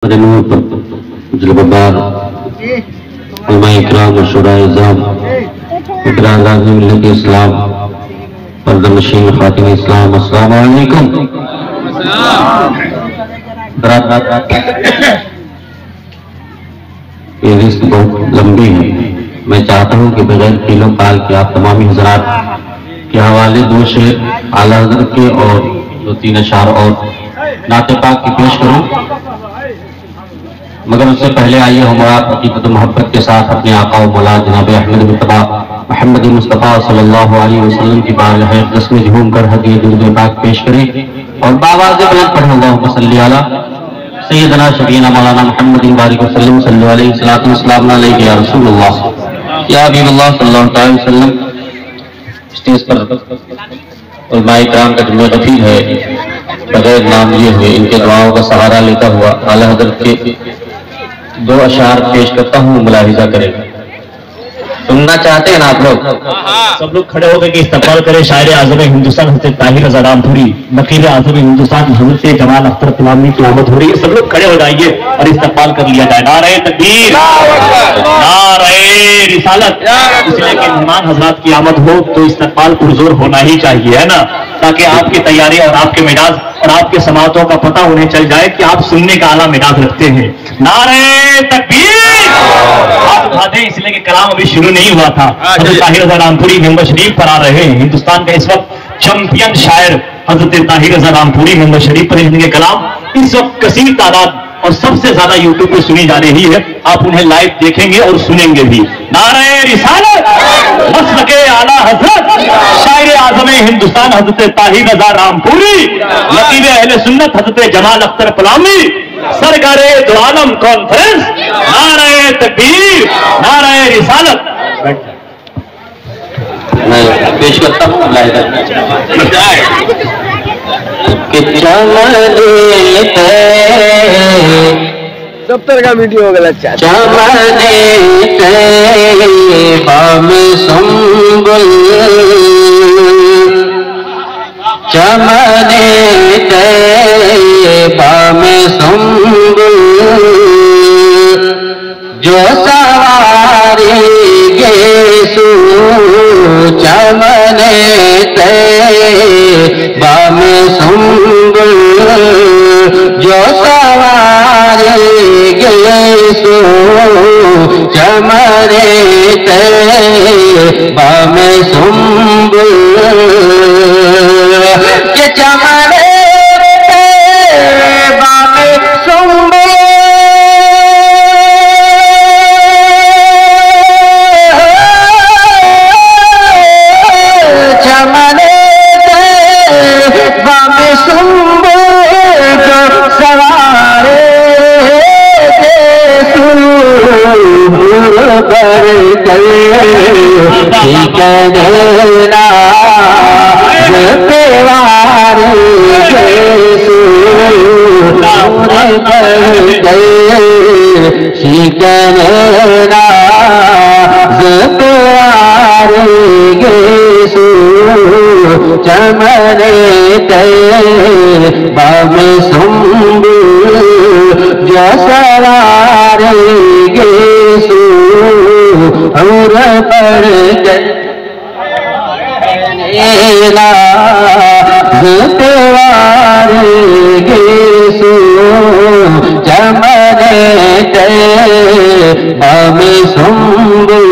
نور پر جلوبار علماء اکرام و شورائے اعظام اقرار اعظم ملت اسلام پردہ نشین خاتم اسلام السلام علیکم۔ یہ رزق بہت لمبی ہے، میں چاہتا ہوں کہ بغیر کیل و کال کے آپ تمامی حضرات کے حوالے دو شعر اعلیٰ حضرت کے اور دو تین اشعار اور نعت پاک کی پیش کروں، مگر اس سے پہلے آئیے ہمارا عقیدت و محبت کے ساتھ اپنے آقا و مولا جناب احمد مصطفیٰ محمد مصطفیٰ صلی اللہ علیہ وسلم کی بارگاہ اقدس میں جھوم کر ہدیہ درود پاک پیش کریں اور بآواز بلند پڑھیں اللہم صلی علی سیدنا شفیعنا مولانا محمد بارک وسلم صلی اللہ علیہ وسلم علیہ یا رسول اللہ یا حبیب اللہ صلی اللہ علیہ وسلم۔ اسٹیج پر علماء کرام کا جمع غفیر ہے، بغیر نام لیے ہوئے ان کے دعاؤں کا سہارا لیتا ہوا اعلیٰ حضرت کے دو اشعار پیش کرتا ہوں، ملاحظہ کریں۔ سننا چاہتے ہیں نا آپ لوگ؟ سب لوگ کھڑے ہو گئے کہ استقبال کریں شاعر اعظم ہندوستان حضرت طاہر رضا رام پوری، نقیب اعظم ہندوستان حضرت جمال اختر پلامی کی آمد ہو رہی ہے۔ سب لوگ کھڑے ہو جائیے اور استقبال کر لیا جائے۔ نعرہ تکبیر، نعرہ رسالت۔ اس لیے کہ مہمان حضرات کی آمد ہو تو استقبال پرزور ہونا ہی چاہیے، ہے نا، تاکہ آپ کی تیاری اور آپ کے مزاج اور آپ کے سماعتوں کا پتہ انہیں چل جائے کہ آپ سننے کا اعلیٰ مزاج رکھتے ہیں۔ نعرہ تکبیر، آپ اٹھا دیں، اس لیے کہ کلام ابھی شروع نہیں ہوا تھا۔ حضرت طاہر رضا رام پوری ممبر شریف پر آ رہے ہیں۔ ہندوستان کا اس وقت چمپئن شاعر حضرت طاہر رضا رام پوری ممبر شریف پر ان کے کلام اس وقت کثیر تعداد اور سب سے زیادہ یوٹیوب پہ سنی جا رہی ہے۔ آپ انہیں لائیو دیکھیں گے اور سنیں گے بھی۔ نعرہ رسالت، مسلک اعلیٰ حضرت شاعر اعظم ہندوستان حضرت طاہر رضا رام پوری، نقیب اہل سنت حضرت جمال اختر پلامی، سرکار دو عالم کانفرنس۔ نعرہ تکبیر، نعرہ رسالت۔ میں پیش کرتا ہوں ملاحظہ کہ دفتر کا ویڈیو ہو گیا سنبل چمن طیبہ میں سنبل جو سواری گیسو چمن طیبہ میں سنبل جو سواری گیسو چمن طیبہ میں سنبل کہ چمن طیبہ میں سنبل چمن طیبہ میں سنبل جو سوارے پر دینا پیوارے شکنا پیوارے گیسو چمن طیبہ میں سنبل جو سوارے گیسو اور پر پیوارے گیسو چمن طیبہ میں سنبل۔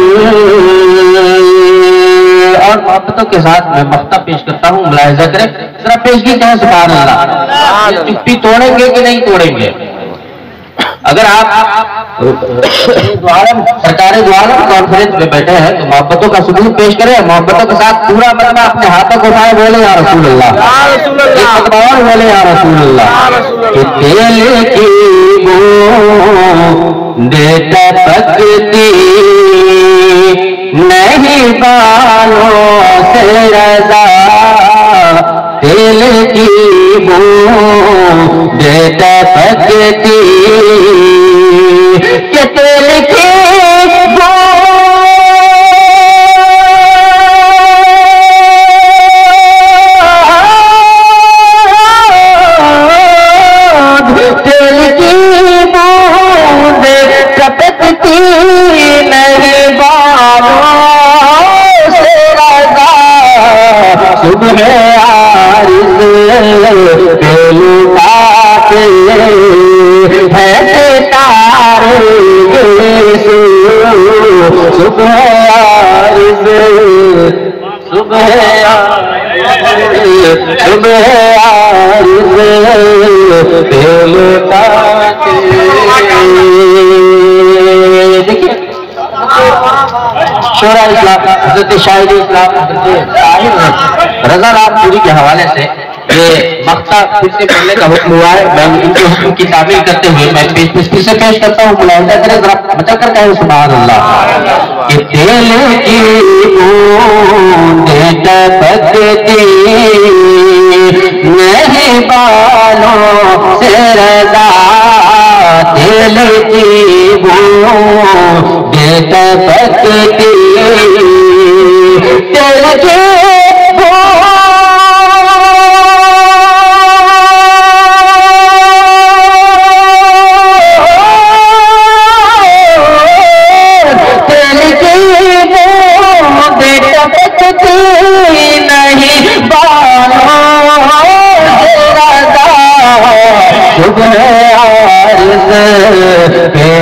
اور محبتوں کے ساتھ میں مقطع پیش کرتا ہوں، ملاحظہ کریں ذرا پیشگی کہیں سبحان اللہ۔ چپی توڑیں گے کہ نہیں توڑیں گے؟ اگر آپ سرکار دو عالم کانفرنس میں بیٹھے ہیں تو محبتوں کا ثبوت پیش کریں، محبتوں کے ساتھ پورا مطلب اپنے ہاتھوں کو اٹھائے بولے یا رسول اللہ، بولے یا رسول اللہ۔ کہ دل کی بوند ٹپکتی نہیں بالوں سے رضا، دل کی بوند ٹپکتی کہ دل کی بوند شورا اسلام حضرت شاہد اسلام حضرت طاہر رضا رام پوری کے حوالے سے یہ مقطع پھر سے پڑھنے کا حکم ہوا ہے. میں ان کے حکم کی تعمیل کرتے ہوئے میں پھر سے پیش کرتا ہوں. ملاحظہ کریں ذرا مچل کر کہیں سبحان اللہ. کہ دل کی بوند ٹپکتی نہیں بالوں سے رضا, دل کی بوند ٹپکتی دل کی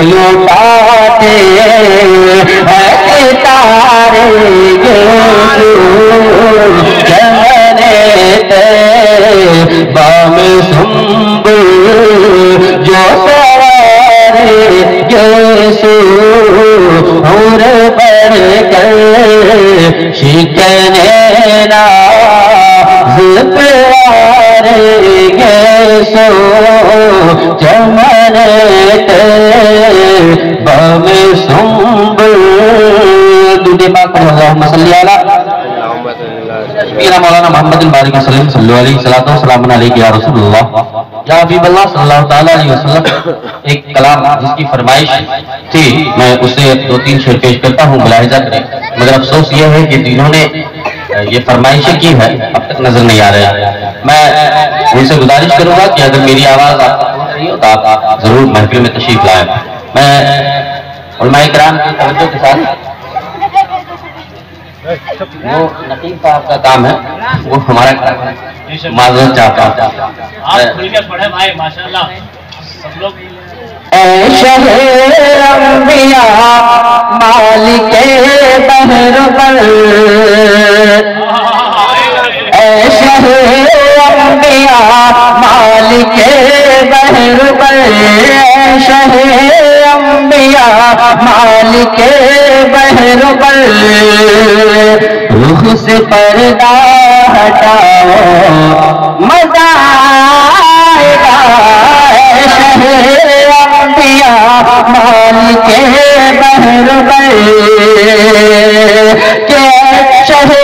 لوٹاتے تارے بام سنب جو سوارے اور بڑھ کر شکنے ناز پیارے گیسو چمن بام سنب دودھ پاک اللہم صلی اللہ میرا مولانا محمد الباری وسلم صلی اللہ علیہ وسلم علیہ یا رسول اللہ یا حبیب اللہ صلی اللہ تعالیٰ علیہ وسلم. ایک کلام جس کی فرمائش تھی میں اسے 2-3 شعر پیش کرتا ہوں, ملاحظہ کریں. مگر افسوس یہ ہے کہ جنہوں نے یہ فرمائشیں کی ہے اب تک نظر نہیں آ رہے. میں ان سے گزارش کروں گا کہ اگر میری آواز آپ کو سن رہی ہو تو آپ ضرور محفل میں تشریف لائیں. میں علماء کرام کی توجہ کے ساتھ وہ نقیب صاحب کا کام ہے, وہ ہمارا کام ہے, معذرت چاہتا ہوں. اے شہر انبیاء مالک بحر بر, اے شہر انبیاء مالک بحر بر, اے شہر انبیاء مالک بحر بر, رخ سے پردہ ہٹاؤ مزہ آئے گا. اے شہر انبیاء مالک بحر بر, کہ شہر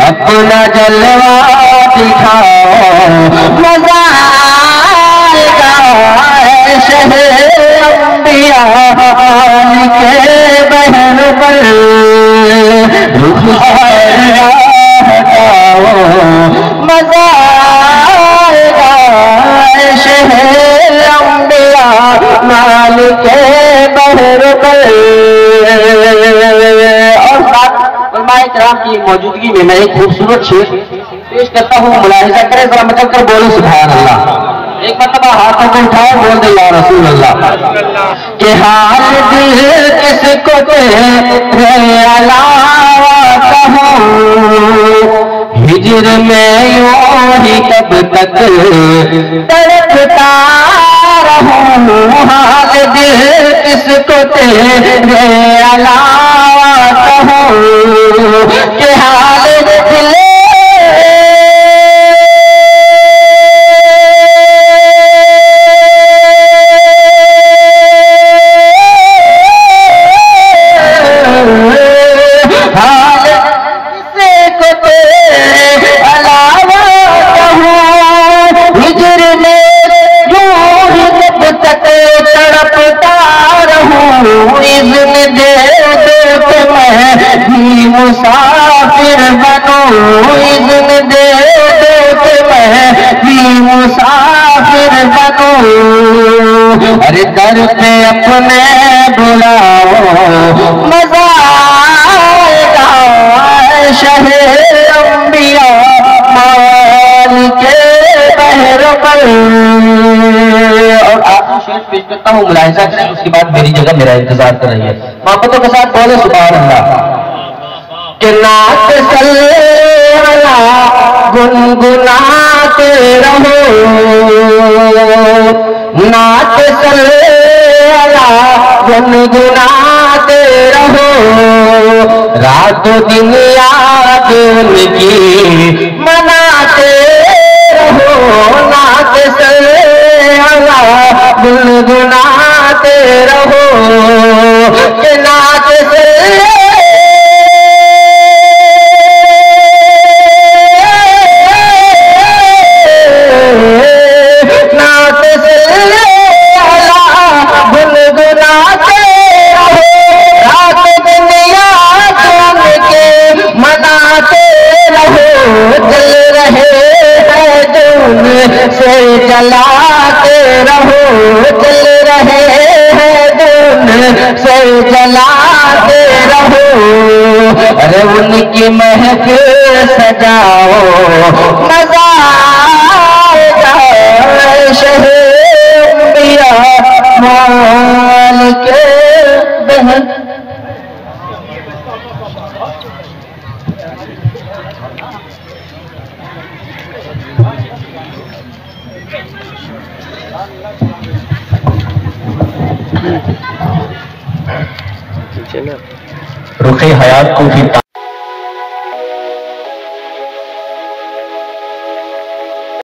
اپنا جلوہ دکھاؤ مزہ آئے گا. اے شہر انبیاء مالک بحر بر, رخ سے ہٹاؤ مزہ آئے گا. اے شہر انبیاء مالک بحر بر. علماء کرام کی موجودگی میں میں ایک خوبصورت شعر پیش کرتا ہوں, ملاحظہ کریں ذرا مچل کر بولو سبحان اللہ. ایک مرتبہ ہاتھوں کو اٹھاؤ بول دے یا رسول اللہ. کہ حال دل کس کو تیرے علاوہ کہوں, ہجر میں یوں ہی کب تک تڑپتا رہوں. حال دل کس کو تیرے علاوہ کہوں, کہ حال دل مسافر در پہ اپنے بلاؤ مزہ آئے گا شہر انبیاء مال کے بحر پر. اور آخری شعر پیش کرتا ہوں، ملاحظہ کریں، اس کے بعد میری جگہ میرا انتظار کر رہی ہے. محبتوں کے ساتھ بولے سبحان اللہ. کہ نعت سلولا گنگناتے رہو، نعت سلولا گنگناتے رہو، رات و دن یاد ان کی مناتے رہو، نعت سلولا گنگناتے رہو. کہ نعت سلولا سے جلاتے رہو، جل رہے ہیں دن سے جلاتے رہو. ارے ان کی مہک سجاؤ مزہ آئے گا شہر انبیاء مال کے بہن. رخ حیات کو بھی